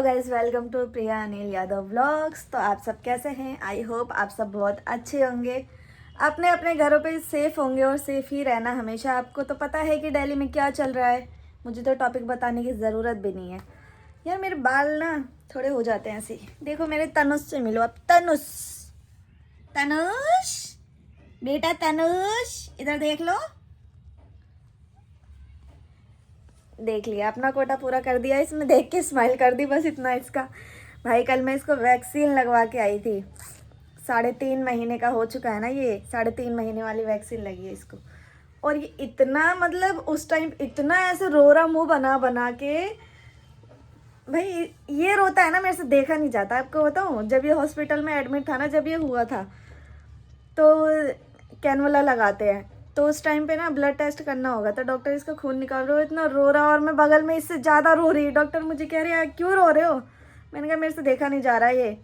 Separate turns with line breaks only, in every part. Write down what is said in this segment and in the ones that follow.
Guys, welcome to Priya Anil Yadav vlogs. तो आप सब कैसे हैं? आई होप आप सब बहुत अच्छे होंगे, अपने अपने घरों पे सेफ होंगे और सेफ ही रहना हमेशा। आपको तो पता है कि दिल्ली में क्या चल रहा है, मुझे तो टॉपिक बताने की ज़रूरत भी नहीं है। यार मेरे बाल ना थोड़े हो जाते हैं ऐसे ही। देखो मेरे तनुष से मिलो अब। तनुष, तनुष बेटा, तनुष इधर देख लो। देख लिया, अपना कोटा पूरा कर दिया। इसमें देख के स्माइल कर दी, बस इतना इसका। भाई कल मैं इसको वैक्सीन लगवा के आई थी। 3.5 महीने का हो चुका है ना, ये 3.5 महीने वाली वैक्सीन लगी है इसको। और ये इतना, मतलब उस टाइम इतना ऐसे रो रहा, मुंह बना बना के। भाई ये रोता है ना, मेरे से देखा नहीं जाता। आपको बताऊँ, जब ये हॉस्पिटल में एडमिट था ना, जब ये हुआ था तो कैनुला लगाते हैं, तो उस टाइम पे ना ब्लड टेस्ट करना होगा, तो डॉक्टर इसका खून निकाल रहा हो, इतना रो रहा, और मैं बगल में इससे ज़्यादा रो रही। डॉक्टर मुझे कह रहे हैं क्यों रो रहे हो? मैंने कहा मेरे से देखा नहीं जा रहा, ये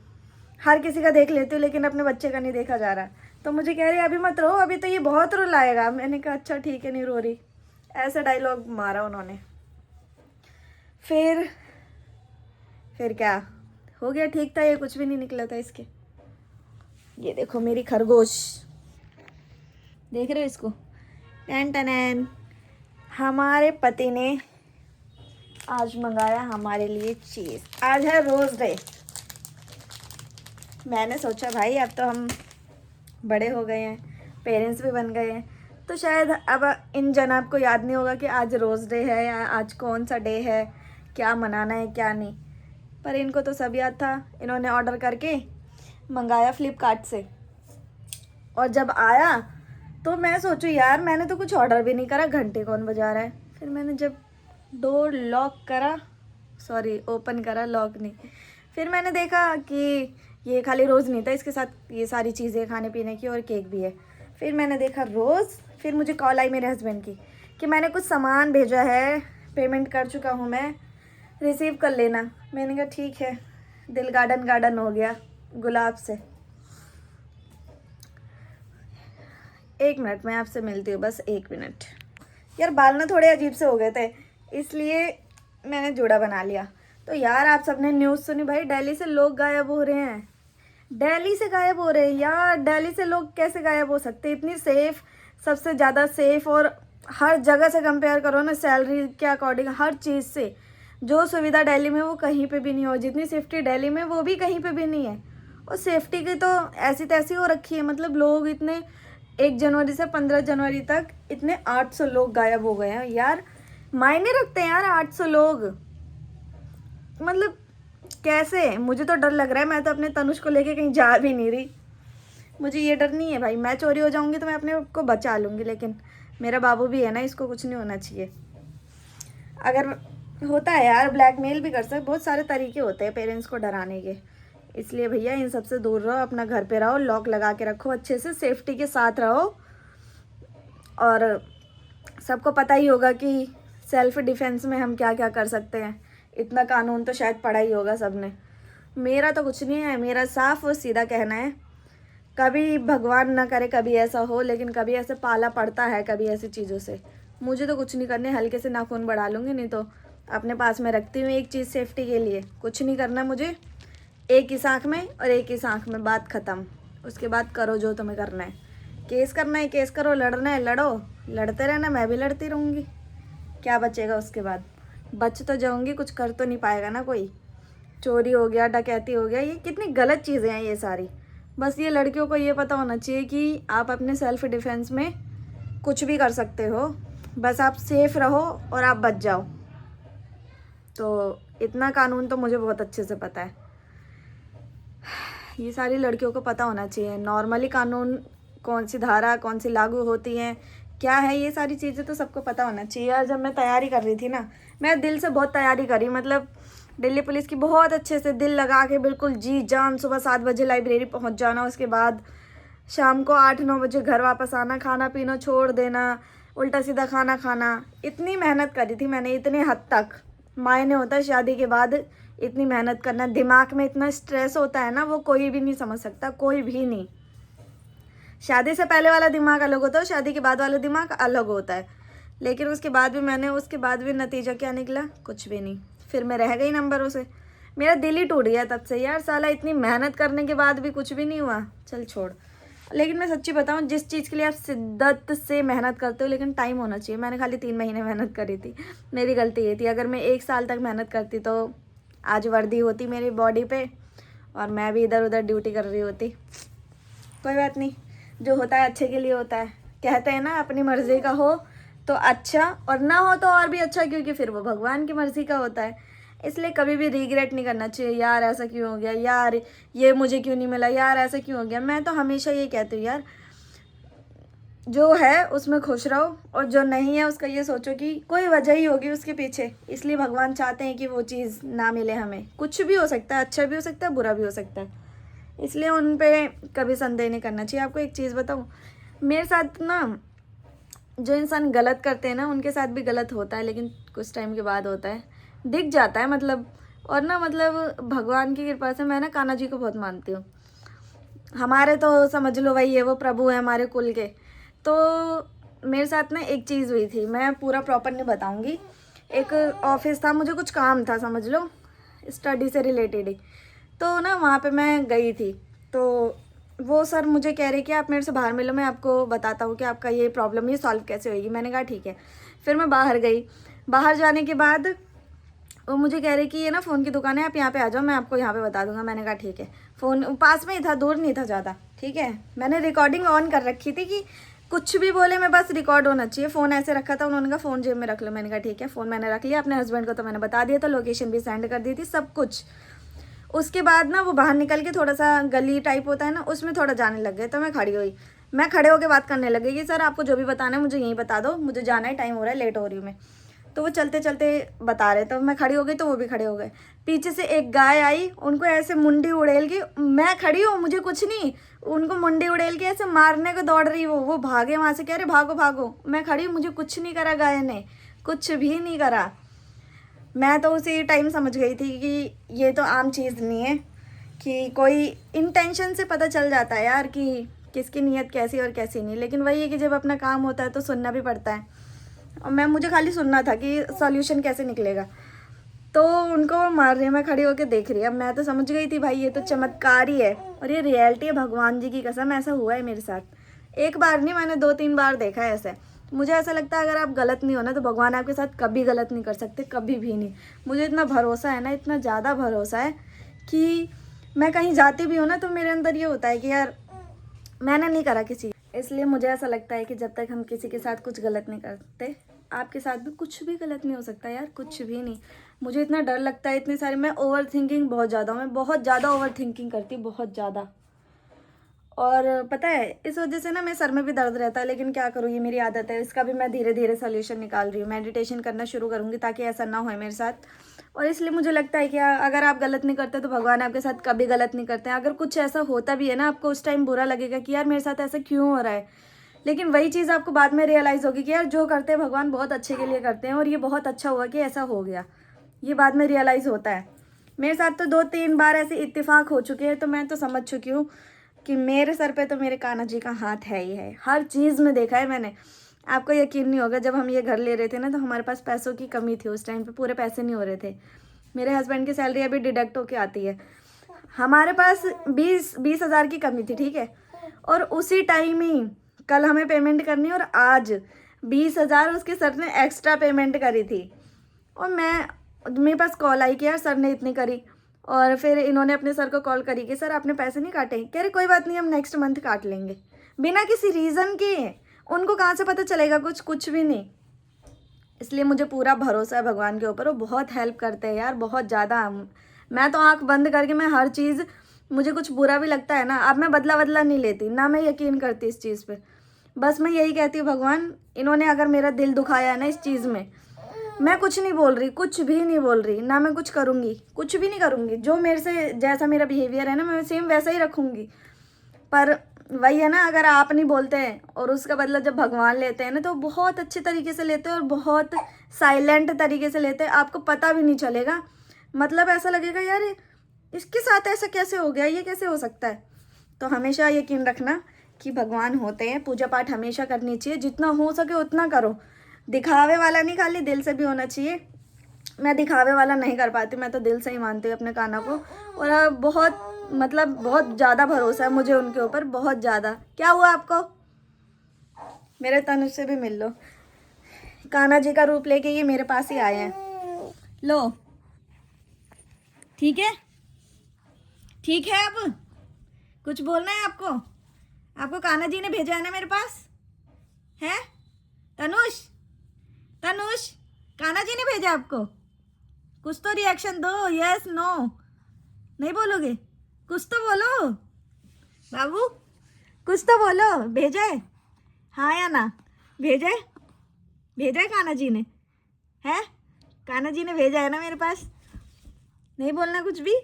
हर किसी का देख लेती हूँ लेकिन अपने बच्चे का नहीं देखा जा रहा। तो मुझे कह रही है अभी मत रो, अभी तो ये बहुत रुलाएगा। मैंने कहा अच्छा ठीक है, नहीं रो रही। ऐसा डायलॉग मारा उन्होंने। फिर क्या हो गया, ठीक था, ये कुछ भी नहीं निकला था इसके। ये देखो मेरी खरगोश, देख रहे हो इसको? टन टन। हमारे पति ने आज मंगाया हमारे लिए चीज़। आज है रोज़ डे। मैंने सोचा भाई अब तो हम बड़े हो गए हैं, पेरेंट्स भी बन गए हैं, तो शायद अब इन जनाब को याद नहीं होगा कि आज रोज़ डे है या आज कौन सा डे है, क्या मनाना है क्या नहीं। पर इनको तो सब याद था। इन्होंने ऑर्डर करके मंगाया फ्लिपकार्ट से, और जब आया तो मैं सोचूं यार मैंने तो कुछ ऑर्डर भी नहीं करा, घंटे कौन बजा रहा है। फिर मैंने जब डोर लॉक करा, सॉरी ओपन करा, लॉक नहीं, फिर मैंने देखा कि ये खाली रोज़ नहीं था, इसके साथ ये सारी चीज़ें खाने पीने की और केक भी है। फिर मैंने देखा रोज़। फिर मुझे कॉल आई मेरे हस्बैंड की कि मैंने कुछ सामान भेजा है, पेमेंट कर चुका हूँ मैं, रिसीव कर लेना। मैंने कहा ठीक है। दिल गार्डन गार्डन हो गया गुलाब से। 1 मिनट मैं आपसे मिलती हूँ, बस 1 मिनट। यार बाल ना थोड़े अजीब से हो गए थे, इसलिए मैंने जोड़ा बना लिया। तो यार आप सबने न्यूज़ सुनी भाई, दिल्ली से लोग गायब हो रहे हैं। दिल्ली से गायब हो रहे हैं यार। दिल्ली से लोग कैसे गायब हो सकते हैं? इतनी सेफ, सबसे ज़्यादा सेफ, और हर जगह से कंपेयर करो ना, सैलरी के अकॉर्डिंग, हर चीज़ से जो सुविधा दिल्ली में वो कहीं पे भी नहीं हो। जितनी सेफ्टी दिल्ली में वो भी कहीं पे भी नहीं है। और सेफ्टी की तो ऐसी तैसी हो रखी है, मतलब लोग इतने 1 जनवरी से 15 जनवरी तक इतने 800 लोग गायब हो गए हैं यार। मायने रखते हैं यार 800 लोग, मतलब कैसे? मुझे तो डर लग रहा है। मैं तो अपने तनुष को लेके कहीं जा भी नहीं रही। मुझे ये डर नहीं है भाई, मैं चोरी हो जाऊंगी तो मैं अपने को बचा लूँगी, लेकिन मेरा बाबू भी है ना, इसको कुछ नहीं होना चाहिए। अगर होता है यार, ब्लैकमेल भी कर सकते, बहुत सारे तरीके होते हैं पेरेंट्स को डराने के। इसलिए भैया इन सब से दूर रहो, अपना घर पे रहो, लॉक लगा के रखो, अच्छे से सेफ्टी के साथ रहो। और सबको पता ही होगा कि सेल्फ डिफेंस में हम क्या क्या कर सकते हैं। इतना कानून तो शायद पढ़ा ही होगा सबने। मेरा तो कुछ नहीं है, मेरा साफ और सीधा कहना है, कभी भगवान ना करे कभी ऐसा हो, लेकिन कभी ऐसे पाला पड़ता है कभी ऐसी चीज़ों से। मुझे तो कुछ नहीं करने, हल्के से नाखून बढ़ा लूँगी, नहीं तो अपने पास में रखती हूँ एक चीज़ सेफ्टी के लिए। कुछ नहीं करना मुझे, एक ही आँख में और एक ही आँख में, बात ख़त्म। उसके बाद करो जो तुम्हें करना है। केस करना है केस करो, लड़ना है लड़ो, लड़ते रहना, मैं भी लड़ती रहूँगी। क्या बचेगा उसके बाद? बच तो जाऊँगी, कुछ कर तो नहीं पाएगा ना कोई। चोरी हो गया, डकैती हो गया, ये कितनी गलत चीज़ें हैं ये सारी। बस ये लड़कियों को ये पता होना चाहिए कि आप अपने सेल्फ डिफेंस में कुछ भी कर सकते हो, बस आप सेफ रहो और आप बच जाओ। तो इतना कानून तो मुझे बहुत अच्छे से पता है। ये सारी लड़कियों को पता होना चाहिए नॉर्मली कानून, कौन सी धारा कौन सी लागू होती है, क्या है, ये सारी चीज़ें तो सबको पता होना चाहिए। यार जब मैं तैयारी कर रही थी ना, मैं दिल से बहुत तैयारी करी, मतलब दिल्ली पुलिस की बहुत अच्छे से दिल लगा के, बिल्कुल जी जान। सुबह 7 बजे लाइब्रेरी पहुंच जाना, उसके बाद शाम को 8-9 बजे घर वापस आना, खाना पीना छोड़ देना, उल्टा सीधा खाना खाना। इतनी मेहनत करी थी मैंने, इतने हद तक मायने होता है शादी के बाद इतनी मेहनत करना। दिमाग में इतना स्ट्रेस होता है ना, वो कोई भी नहीं समझ सकता, कोई भी नहीं। शादी से पहले वाला दिमाग अलग होता है, शादी के बाद वाला दिमाग अलग होता है। लेकिन उसके बाद भी नतीजा क्या निकला? कुछ भी नहीं। फिर मैं रह गई नंबरों से। मेरा दिल ही टूट गया तब से यार, साला इतनी मेहनत करने के बाद भी कुछ भी नहीं हुआ। चल छोड़। लेकिन मैं सच्ची बताऊं, जिस चीज़ के लिए आप शिद्दत से मेहनत करते हो, लेकिन टाइम होना चाहिए। मैंने खाली 3 महीने मेहनत करी थी, मेरी गलती ये थी। अगर मैं 1 साल तक मेहनत करती तो आज वर्दी होती मेरी बॉडी पे और मैं भी इधर उधर ड्यूटी कर रही होती। कोई बात नहीं, जो होता है अच्छे के लिए होता है। कहते हैं ना, अपनी मर्जी का हो तो अच्छा, और ना हो तो और भी अच्छा, क्योंकि फिर वो भगवान की मर्जी का होता है। इसलिए कभी भी रिग्रेट नहीं करना चाहिए, यार ऐसा क्यों हो गया, यार ये मुझे क्यों नहीं मिला, यार ऐसा क्यों हो गया। मैं तो हमेशा ये कहती हूँ यार, जो है उसमें खुश रहो, और जो नहीं है उसका ये सोचो कि कोई वजह ही होगी उसके पीछे, इसलिए भगवान चाहते हैं कि वो चीज़ ना मिले हमें। कुछ भी हो सकता है, अच्छा भी हो सकता है, बुरा भी हो सकता है, इसलिए उन पे कभी संदेह नहीं करना चाहिए। आपको एक चीज़ बताऊँ, मेरे साथ ना, जो इंसान गलत करते हैं ना उनके साथ भी गलत होता है, लेकिन कुछ टाइम के बाद होता है, दिख जाता है मतलब। और ना मतलब भगवान की कृपा से मैं ना कान्हा जी को बहुत मानती हूँ। हमारे तो समझ लो वही है, वो प्रभु है हमारे कुल के। तो मेरे साथ ना एक चीज़ हुई थी, मैं पूरा प्रॉपर नहीं बताऊँगी। एक ऑफिस था, मुझे कुछ काम था समझ लो, स्टडी से रिलेटेड ही। तो ना वहाँ पे मैं गई थी, तो वो सर मुझे कह रहे कि आप मेरे से बाहर मिलो, मैं आपको बताता हूँ कि आपका ये प्रॉब्लम ये सॉल्व कैसे होगी। मैंने कहा ठीक है। फिर मैं बाहर गई, बाहर जाने के बाद वो मुझे कह रहे कि ये ना फ़ोन की दुकान है, आप यहाँ पे आ जाओ, मैं आपको यहाँ पे बता दूंगा। मैंने कहा ठीक है। फ़ोन पास में ही था, दूर नहीं था ज़्यादा, ठीक है। मैंने रिकॉर्डिंग ऑन कर रखी थी कि कुछ भी बोले मैं बस रिकॉर्ड होना चाहिए। फ़ोन ऐसे रखा था, उन्होंने कहा फ़ोन जेब में रख लो। मैंने कहा ठीक है। फ़ोन मैंने रख लिया, अपने हस्बैंड को तो मैंने बता दिया था, लोकेशन भी सेंड कर दी थी, सब कुछ। उसके बाद ना वो बाहर निकल के थोड़ा सा गली टाइप होता है ना, उसमें थोड़ा जाने लग गए। तो मैं खड़ी हुई, मैं खड़े होकर बात करने लगी कि सर आपको जो भी बताना है मुझे यहीं बता दो, मुझे जाना है, टाइम हो रहा है, लेट हो रही हूँ मैं। तो वो चलते चलते बता रहे, तो मैं खड़ी हो गई, तो वो भी खड़े हो गए। पीछे से एक गाय आई, उनको ऐसे मुंडी उड़ेल के, मैं खड़ी हूँ मुझे कुछ नहीं, उनको मुंडी उड़ेल के ऐसे मारने को दौड़ रही। वो भागे वहाँ से, कह रहे भागो भागो। मैं खड़ी हूँ, मुझे कुछ नहीं करा गाय ने, कुछ भी नहीं करा। मैं तो उसी टाइम समझ गई थी कि ये तो आम चीज़ नहीं है, कि कोई इंटेंशन से पता चल जाता है यार कि किसकी नीयत कैसी और कैसी नहीं। लेकिन वही है कि जब अपना काम होता है तो सुनना भी पड़ता है, और मुझे खाली सुनना था कि सॉल्यूशन कैसे निकलेगा। तो उनको मार रही है, मैं खड़ी होकर देख रही। अब मैं तो समझ गई थी भाई ये तो चमत्कार ही है, और ये रियलिटी है, भगवान जी की कसम ऐसा हुआ है मेरे साथ। एक बार नहीं, मैंने 2-3 बार देखा है ऐसे। मुझे ऐसा लगता है अगर आप गलत नहीं हो ना, तो भगवान आपके साथ कभी गलत नहीं कर सकते, कभी भी नहीं। मुझे इतना भरोसा है ना, इतना ज़्यादा भरोसा है कि मैं कहीं जाती भी हूँ ना, तो मेरे अंदर ये होता है कि यार मैंने नहीं करा किसी। इसलिए मुझे ऐसा लगता है कि जब तक हम किसी के साथ कुछ गलत नहीं करते, आपके साथ भी कुछ भी गलत नहीं हो सकता यार, कुछ भी नहीं। मुझे इतना डर लगता है, इतनी सारी, मैं ओवर थिंकिंग बहुत ज़्यादा हूँ, मैं बहुत ज़्यादा ओवर थिंकिंग करती हूँ, बहुत ज़्यादा। और पता है इस वजह से ना मेरे सर में भी दर्द रहता है, लेकिन क्या करूँ, ये मेरी आदत है। इसका भी मैं धीरे धीरे सोल्यूशन निकाल रही हूँ, मेडिटेशन करना शुरू करूँगी ताकि ऐसा ना हो मेरे साथ। और इसलिए मुझे लगता है कि अगर आप गलत नहीं करते तो भगवान आपके साथ कभी गलत नहीं करते हैं। अगर कुछ ऐसा होता भी है ना, आपको उस टाइम बुरा लगेगा कि यार मेरे साथ ऐसा क्यों हो रहा है, लेकिन वही चीज़ आपको बाद में रियलाइज़ होगी कि यार जो करते हैं भगवान बहुत अच्छे के लिए करते हैं, और ये बहुत अच्छा हुआ कि ऐसा हो गया। ये बाद में रियलाइज़ होता है। मेरे साथ तो 2-3 बार ऐसे इत्तेफाक हो चुके हैं, तो मैं तो समझ चुकी हूँ कि मेरे सर पे तो मेरे कान्हा जी का हाथ है ही है। हर चीज़ में देखा है मैंने। आपको यकीन नहीं होगा, जब हम ये घर ले रहे थे ना, तो हमारे पास पैसों की कमी थी उस टाइम पे, पूरे पैसे नहीं हो रहे थे। मेरे हस्बैंड की सैलरी अभी डिडक्ट होके आती है, हमारे पास 20 हज़ार की कमी थी, ठीक है। और उसी टाइम ही कल हमें पेमेंट करनी, और आज 20 हज़ार उसके सर ने एक्स्ट्रा पेमेंट करी थी। और मेरे पास कॉल आई कि यार सर ने इतनी करी, और फिर इन्होंने अपने सर को कॉल करी कि सर आपने पैसे नहीं काटे। कह रहे कोई बात नहीं, हम नेक्स्ट मंथ काट लेंगे, बिना किसी रीज़न के। उनको कहाँ से पता चलेगा कुछ भी नहीं। इसलिए मुझे पूरा भरोसा है भगवान के ऊपर, वो बहुत हेल्प करते हैं यार, बहुत ज़्यादा। मैं तो आंख बंद करके मैं हर चीज़, मुझे कुछ बुरा भी लगता है ना, अब मैं बदला नहीं लेती ना, मैं यकीन करती इस चीज़ पे। बस मैं यही कहती हूँ भगवान, इन्होंने अगर मेरा दिल दुखाया है ना इस चीज़ में, मैं कुछ नहीं बोल रही, कुछ भी नहीं बोल रही ना, मैं कुछ करूँगी, कुछ भी नहीं करूँगी। जो मेरे से जैसा मेरा बिहेवियर है ना, मैं सेम वैसा ही रखूँगी। पर वही है ना, अगर आप नहीं बोलते हैं और उसका बदला जब भगवान लेते हैं ना, तो बहुत अच्छे तरीके से लेते हैं, और बहुत साइलेंट तरीके से लेते हैं, आपको पता भी नहीं चलेगा। मतलब ऐसा लगेगा यार इसके साथ ऐसा कैसे हो गया, ये कैसे हो सकता है। तो हमेशा यकीन रखना कि भगवान होते हैं, पूजा पाठ हमेशा करनी चाहिए, जितना हो सके उतना करो। दिखावे वाला नहीं, खाली दिल से भी होना चाहिए। मैं दिखावे वाला नहीं कर पाती, मैं तो दिल से ही मानती हूँ अपने कान्हा को। और बहुत मतलब बहुत ज़्यादा भरोसा है मुझे उनके ऊपर, बहुत ज़्यादा। क्या हुआ आपको? मेरे तनुज से भी मिल लो। कान्हा जी का रूप लेके ये मेरे पास ही आए हैं। लो, ठीक है, ठीक है। अब कुछ बोलना है आपको? आपको कान्हा जी ने भेजा है ना मेरे पास, है? तनुष, तनुष, कान्हा जी ने भेजा आपको? कुछ तो रिएक्शन दो, यस नो। नहीं बोलोगे? कुछ तो बोलो बाबू, कुछ तो बोलो। भेजा है, हाँ या ना? भेजा है, भेजा है कान्हा जी ने, है? कान्हा जी ने भेजा है ना मेरे पास। नहीं बोलना कुछ भी।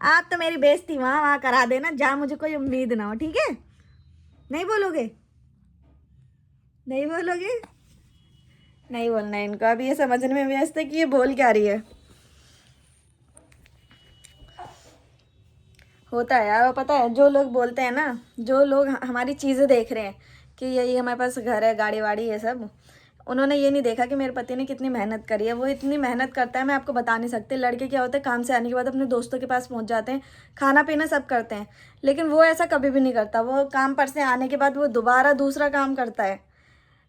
आप तो मेरी बेइज्जती वहाँ वहाँ करा देना जहाँ मुझे कोई उम्मीद ना हो, ठीक है? नहीं बोलोगे? नहीं बोलोगे? नहीं बोलना है इनको। अभी ये समझने में व्यस्त है कि ये बोल क्या रही है। होता है यार, पता है जो लोग बोलते हैं ना, जो लोग हमारी चीज़ें देख रहे हैं कि ये हमारे पास घर है, गाड़ी वाड़ी, ये सब, उन्होंने ये नहीं देखा कि मेरे पति ने कितनी मेहनत करी है। वो इतनी मेहनत करता है, मैं आपको बता नहीं सकती। लड़के क्या होते हैं, काम से आने के बाद अपने दोस्तों के पास पहुंच जाते हैं, खाना पीना सब करते हैं, लेकिन वो ऐसा कभी भी नहीं करता। वो काम पर से आने के बाद वो दोबारा दूसरा काम करता है।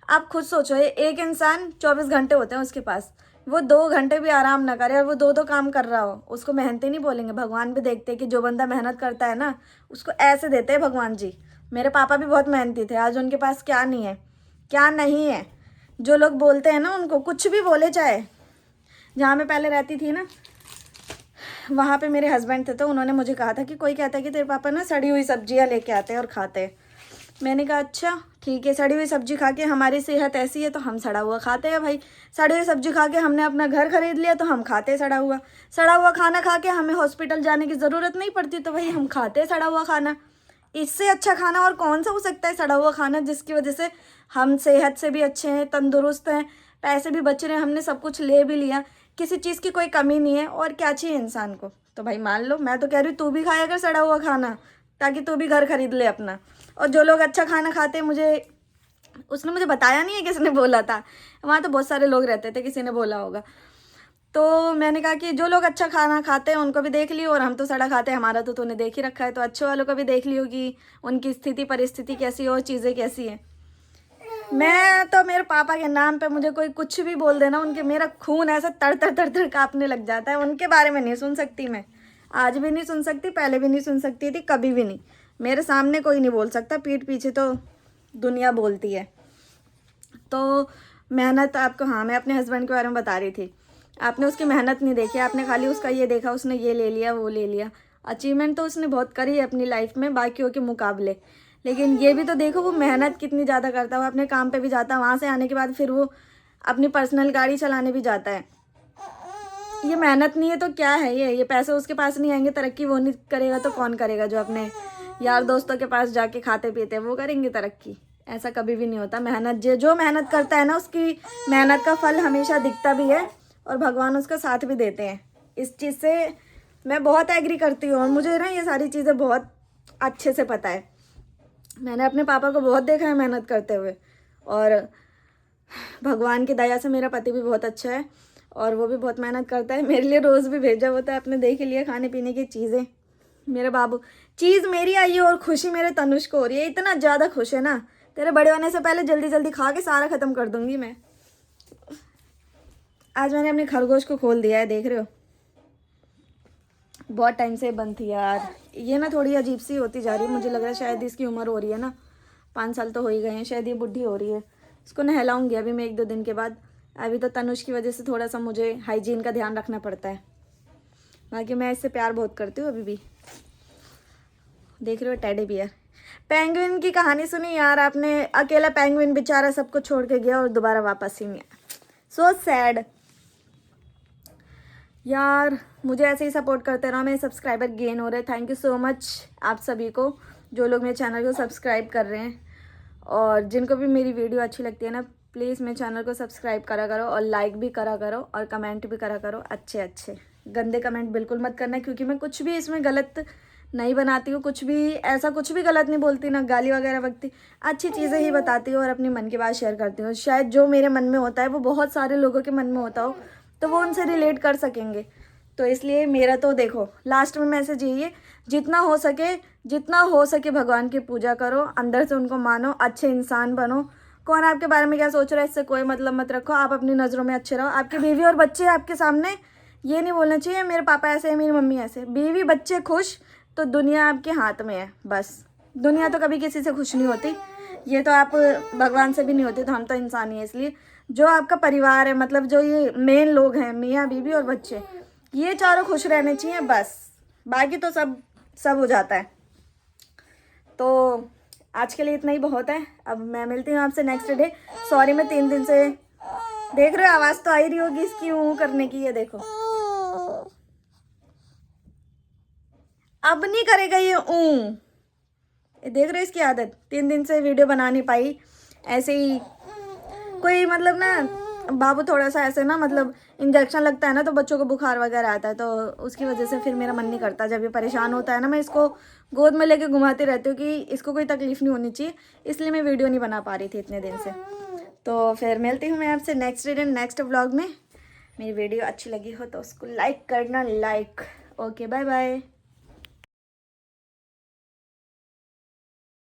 आप खुद सोचो, एक इंसान 24 घंटे होते हैं उसके पास, वो 2 घंटे भी आराम ना करे और वो दो काम कर रहा हो, उसको मेहनती नहीं बोलेंगे? भगवान भी देखते हैं कि जो बंदा मेहनत करता है ना, उसको ऐसे देते हैं भगवान जी। मेरे पापा भी बहुत मेहनती थे, आज उनके पास क्या नहीं है, क्या नहीं है। जो लोग बोलते हैं ना, उनको कुछ भी बोले, चाहे जहाँ मैं पहले रहती थी ना, वहाँ पे मेरे हस्बैंड थे, तो उन्होंने मुझे कहा था कि कोई कहता है कि तेरे पापा ना सड़ी हुई सब्जियाँ लेके आते हैं और खाते हैं। मैंने कहा अच्छा ठीक है, सड़ी हुई सब्जी खा के हमारी सेहत ऐसी है तो हम सड़ा हुआ खाते हैं भाई। सड़ी हुई सब्जी खा के हमने अपना घर खरीद लिया तो हम खाते हैं सड़ा हुआ खाना खा के हमें हॉस्पिटल जाने की ज़रूरत नहीं पड़ती तो भाई हम खाते हैं सड़ा हुआ खाना। इससे अच्छा खाना और कौन सा हो सकता है? सड़ा हुआ खाना, जिसकी वजह से हम सेहत से भी अच्छे हैं, तंदुरुस्त हैं, पैसे भी बच रहे हैं, हमने सब कुछ ले भी लिया, किसी चीज़ की कोई कमी नहीं है, और क्या चाहिए इंसान को? तो भाई मान लो, मैं तो कह रही हूँ तू भी खाया कर सड़ा हुआ खाना, ताकि तू भी घर खरीद ले अपना। और जो लोग अच्छा खाना खाते हैं, उसने मुझे बताया नहीं है किसने बोला था, वहाँ तो बहुत सारे लोग रहते थे, किसी ने बोला होगा। तो मैंने कहा कि जो लोग अच्छा खाना खाते हैं उनको भी देख लियो, और हम तो सड़ा खाते हैं, हमारा तो तूने देख ही रखा है, तो अच्छे वालों का भी देख लियो कि उनकी स्थिति परिस्थिति कैसी है और चीज़ें कैसी हैं। मैं तो मेरे पापा के नाम पे मुझे कोई कुछ भी बोल देना, उनके मेरा खून ऐसा तड़ कांपने लग जाता है। उनके बारे में नहीं सुन सकती मैं, आज भी नहीं सुन सकती, पहले भी नहीं सुन सकती थी, कभी भी नहीं। मेरे सामने कोई नहीं बोल सकता, पीठ पीछे तो दुनिया बोलती है। तो मेहनत आपको, हाँ मैं अपने हस्बैंड के बारे में बता रही थी, आपने उसकी मेहनत नहीं देखी, आपने खाली उसका ये देखा उसने ये ले लिया वो ले लिया। अचीवमेंट तो उसने बहुत करी है अपनी लाइफ में बाकियों के मुकाबले, लेकिन ये भी तो देखो वो मेहनत कितनी ज़्यादा करता है। वो अपने काम पे भी जाता है, वहाँ से आने के बाद फिर वो अपनी पर्सनल गाड़ी चलाने भी जाता है। ये मेहनत नहीं है तो क्या है? ये पैसे उसके पास नहीं आएंगे, तरक्की वो नहीं करेगा तो कौन करेगा? जो अपने यार दोस्तों के पास जाके खाते पीते हैं वो करेंगे तरक्की? ऐसा कभी भी नहीं होता। मेहनत जो मेहनत करता है ना, उसकी मेहनत का फल हमेशा दिखता भी है और भगवान उसका साथ भी देते हैं। इस चीज़ से मैं बहुत एग्री करती हूँ, और मुझे ना ये सारी चीज़ें बहुत अच्छे से पता है। मैंने अपने पापा को बहुत देखा है मेहनत करते हुए, और भगवान की दया से मेरा पति भी बहुत अच्छा है और वो भी बहुत मेहनत करता है। मेरे लिए रोज़ भी भेजा होता है, आपने देख लिया खाने पीने की चीज़ें। मेरे बाबू, चीज़ मेरी आई है और खुशी मेरे तनुष को हो रही है। इतना ज़्यादा खुश है ना, तेरे बड़े होने से पहले जल्दी जल्दी खा के सारा ख़त्म कर दूंगी मैं। आज मैंने अपने खरगोश को खोल दिया है, देख रहे हो? बहुत टाइम से बंद थी यार। ये ना थोड़ी अजीब सी होती जा रही है, मुझे लग रहा है शायद इसकी उम्र हो रही है ना, 5 साल तो हो ही गए हैं, शायद ये बुढ़ी हो रही है। इसको नहलाऊंगी अभी मैं 1-2 दिन के बाद। अभी तो तनुष की वजह से थोड़ा सा मुझे हाइजीन का ध्यान रखना पड़ता है, बाकी मैं इससे प्यार बहुत करती हूँ अभी भी। देख रहे हो टेडी बियर। पेंगुइन की कहानी सुनी यार आपने? अकेला पेंगुइन बेचारा सबको छोड़ के गया और दोबारा वापस ही नहीं आया। सो सैड यार। मुझे ऐसे ही सपोर्ट करते रहो, मेरे सब्सक्राइबर गेन हो रहे हैं। थैंक यू सो मच आप सभी को जो लोग मेरे चैनल को सब्सक्राइब कर रहे हैं, और जिनको भी मेरी वीडियो अच्छी लगती है ना, प्लीज़ मेरे चैनल को सब्सक्राइब करा करो और लाइक भी करा करो और कमेंट भी करा करो। अच्छे अच्छे गंदे कमेंट बिल्कुल मत करना, क्योंकि मैं कुछ भी इसमें गलत नहीं बनाती हूँ, कुछ भी ऐसा कुछ भी गलत नहीं बोलती, ना गाली वगैरह बकती, अच्छी चीज़ें ही बताती हूँ और अपनी मन की बात शेयर करती हूँ। शायद जो मेरे मन में होता है वो बहुत सारे लोगों के मन में होता हो, तो वो उनसे रिलेट कर सकेंगे। तो इसलिए मेरा तो देखो लास्ट में मैसेज यही है, जितना हो सके भगवान की पूजा करो, अंदर से उनको मानो, अच्छे इंसान बनो। कौन आपके बारे में क्या सोच रहा है इससे कोई मतलब मत रखो, आप अपनी नज़रों में अच्छे रहो। आपकी बीवी और बच्चे आपके सामने ये नहीं बोलना चाहिए मेरे पापा ऐसे है, मेरी मम्मी ऐसे। बीवी बच्चे खुश तो दुनिया आपके हाथ में है बस। दुनिया तो कभी किसी से खुश नहीं होती, ये तो आप भगवान से भी नहीं होती, तो हम तो इंसान ही है। इसलिए जो आपका परिवार है, मतलब जो ये मेन लोग हैं, मियाँ बीवी और बच्चे, ये चारों खुश रहने चाहिए बस, बाकी तो सब हो जाता है। तो आज के लिए इतना ही बहुत है। अब मैं मिलती हूँ आपसे नेक्स्ट डे। सॉरी मैं 3 दिन से, देख रहे हो आवाज़ तो आ ही रही होगी इसकी ऊँ करने की, ये देखो अब नहीं करेगा ये ऊँ, ये देख रहे हो इसकी आदत। 3 दिन से वीडियो बना नहीं पाई, ऐसे ही कोई मतलब ना बाबू थोड़ा सा ऐसे ना, मतलब इंजेक्शन लगता है ना तो बच्चों को बुखार वगैरह आता है, तो उसकी वजह से फिर मेरा मन नहीं करता। जब ये परेशान होता है ना, मैं इसको गोद में लेके घुमाती रहती हूँ कि इसको कोई तकलीफ़ नहीं होनी चाहिए, इसलिए मैं वीडियो नहीं बना पा रही थी इतने दिन से। तो फिर मिलती हूँ मैं आपसे नेक्स्ट डे नेक्स्ट व्लॉग में। मेरी वीडियो अच्छी लगी हो तो उसको लाइक करना, लाइक। Okay bye bye.